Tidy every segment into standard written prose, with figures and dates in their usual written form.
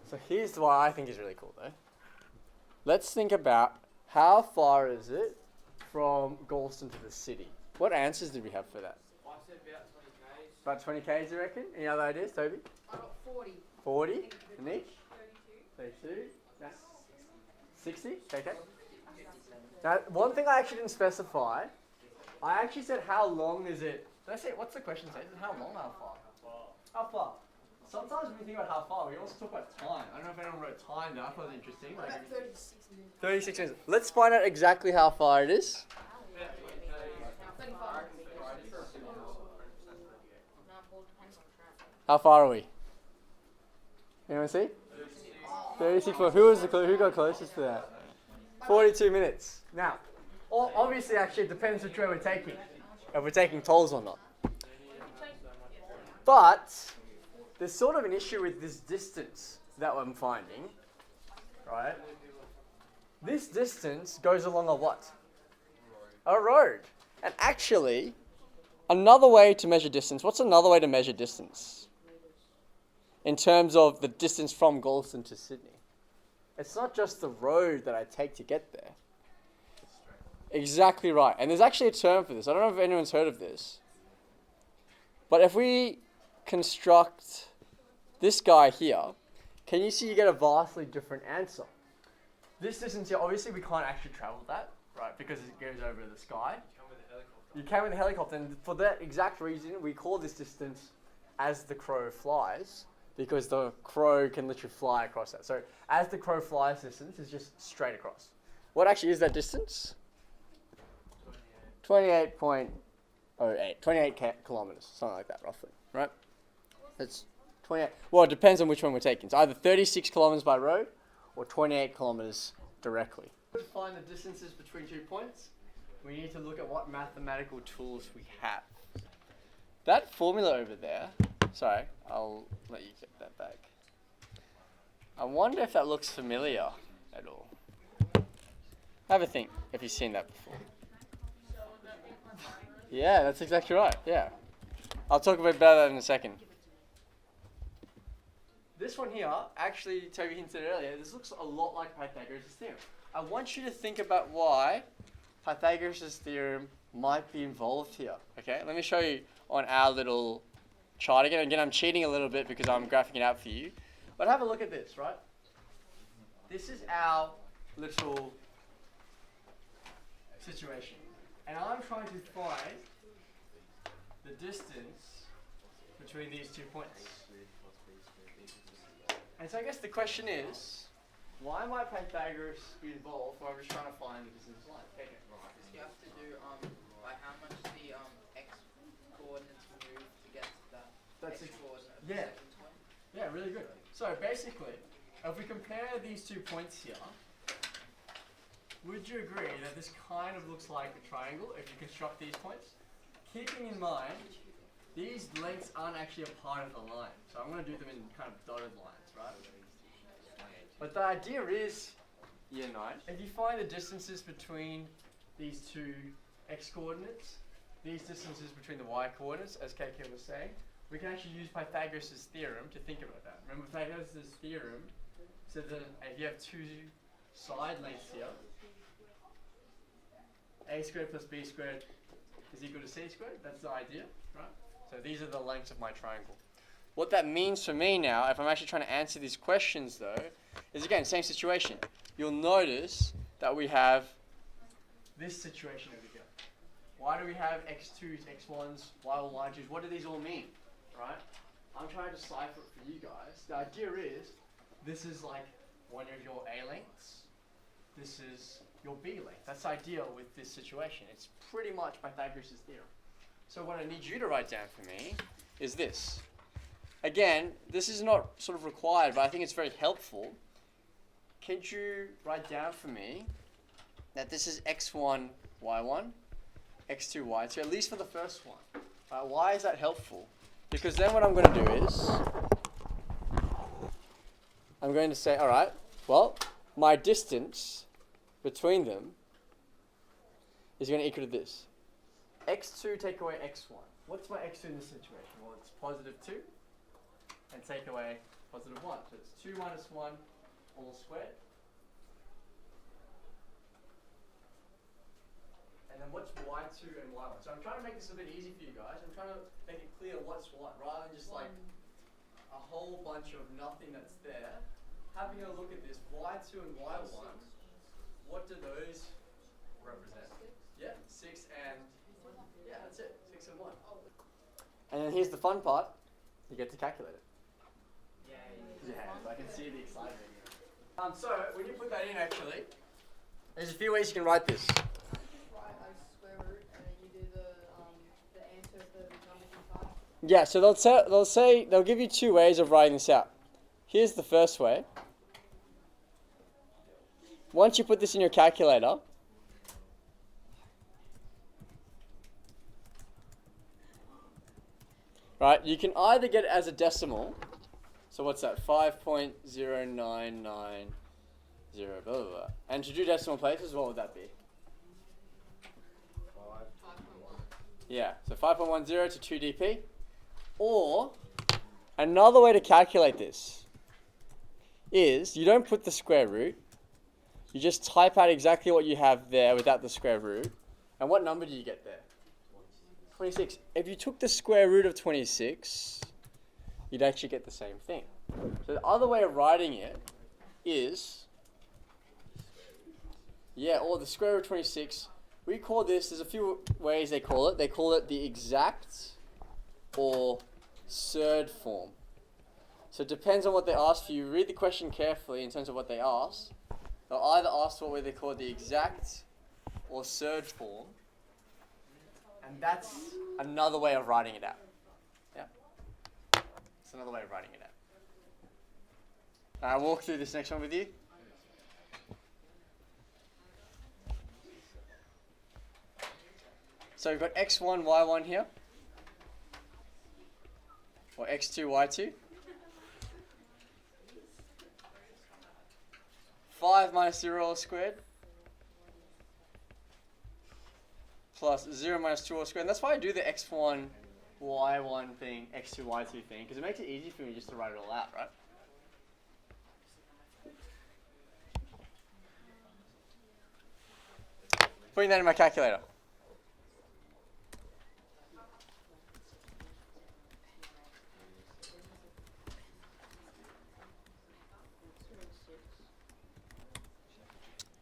So here's what I think is really cool though. Let's think about how far is it from Galston to the city? What answers did we have for that? I said about 20 k's. About 20 k's, you reckon? Any other ideas, Toby? I got 40. 40? Anish? 32. 32? 60? Okay. Now, one thing I actually didn't specify, I actually said how long is it? Did I say, what's the question say? Is it how long or how far? How far? Sometimes when we think about how far, we also talk about time. I don't know if anyone wrote time down. I thought it was interesting. What Like, about 36 minutes? 36 minutes. Let's find out exactly how far it is. About 20 k's. 35. How far are we? Anyone see? 36. Who was the who got closest to that? 42 minutes. Now, obviously, actually, it depends which way we're taking. If we're taking tolls or not. But there's sort of an issue with this distance that I'm finding, right? This distance goes along a what? A road. And actually, another way to measure distance. What's another way to measure distance? In terms of the distance from Galston to Sydney. It's not just the road that I take to get there. Exactly right. And there's actually a term for this. I don't know if anyone's heard of this. But if we construct this guy here, can you see you get a vastly different answer? This distance here, obviously we can't actually travel that, right? Because it goes over the sky. You can with a helicopter. And for that exact reason, we call this distance as the crow flies. Because the crow can literally fly across that. So as the crow flies, distance is just straight across. What actually is that distance? 28.08. 28 kilometers, something like that, roughly, right? It's 28. Well, it depends on which one we're taking. It's either 36 kilometers by road or 28 kilometers directly. To find the distances between 2 points, we need to look at what mathematical tools we have. That formula over there, sorry, I'll let you get that back. I wonder if that looks familiar at all. Have a think if you've seen that before. Yeah, that's exactly right, yeah. I'll talk a bit about that in a second. This one here, actually, Toby hinted earlier, this looks a lot like Pythagoras' theorem. I want you to think about why Pythagoras' theorem might be involved here, okay? Let me show you on our little chart again. Again, I'm cheating a little bit because I'm graphing it out for you. But have a look at this, right? This is our little situation. And I'm trying to find the distance between these 2 points. And so I guess the question is, why might Pythagoras be involved when I'm just trying to find the distance line? Okay. You have to do like how much the x coordinates move to get to that That's x coordinate. yeah. Yeah, really good. So basically, if we compare these 2 points here, would you agree that this kind of looks like a triangle if you construct these points? Keeping in mind, these lengths aren't actually a part of the line. So I'm going to do them in kind of dotted lines, right? But the idea is, year 9, if you find the distances between these two x coordinates, these distances between the y coordinates, as KK was saying, we can actually use Pythagoras' theorem to think about that. Remember, Pythagoras' theorem said that if you have two side lengths here, a squared plus b squared is equal to c squared. That's the idea, right? So these are the lengths of my triangle. What that means for me now, if I'm actually trying to answer these questions though, is again, same situation. You'll notice that we have this situation over here. Why do we have x2s, x1s, y1, y2s? What do these all mean, right? I'm trying to decipher it for you guys. The idea is, this is like one of your A lengths. This is your B length. That's ideal with this situation. It's pretty much Pythagoras' theorem. So what I need you to write down for me is this. Again, this is not sort of required, but I think it's very helpful. Can you write down for me that this is x1, y1, x2, y2, at least for the first one. Why is that helpful? Because then what I'm going to do is, I'm going to say, all right, well, my distance between them is going to equal to this. x2 take away x1. What's my x2 in this situation? Well, it's positive 2. And take away positive 1. So it's 2 minus 1 all squared. And then what's y2 and y1? So I'm trying to make this a bit easy for you guys. I'm trying to make it clear what's what, rather than just like a whole bunch of nothing that's there. Having a look at this, y2 and y1, what do those represent? Yeah, 6 and, yeah, that's it, 6 and 1. And then here's the fun part, you get to calculate it. Yeah, I can see the excitement. So, when you put that in actually, there's a few ways you can write this. Right, square root, and then you do the answer for the numbers you type. Yeah, so they'll give you two ways of writing this out. Here's the first way. Once you put this in your calculator, right, you can either get it as a decimal. So what's that? 5.0990, blah, blah, blah. And to do decimal places, what would that be? 5.1. Yeah, so 5.10 to 2 dp. Or, another way to calculate this is you don't put the square root. You just type out exactly what you have there without the square root. And what number do you get there? 26. If you took the square root of 26, you'd actually get the same thing. So the other way of writing it is, yeah, or the square root of 26. We call this, there's a few ways they call it. They call it the exact or surd form. So it depends on what they ask for you. Read the question carefully in terms of what they ask. They'll either ask for what they call the exact or surd form. And that's another way of writing it out. Yeah. It's another way of writing it out. I'll walk through this next one with you. So we've got x1, y1 here. Or x2, y2. 5 minus 0 all squared. Plus 0 minus 2 all squared. And that's why I do the x1, y1 thing, x2, y2 thing. Because it makes it easy for me just to write it all out, right? Putting that in my calculator.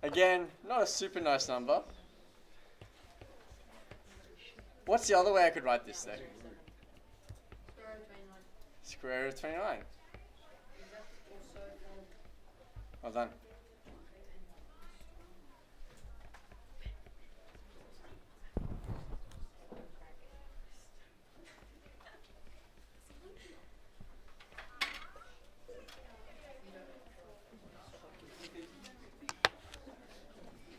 Again, not a super nice number. What's the other way I could write this though? Square root of 29. Square root of 29. Is that also Well done.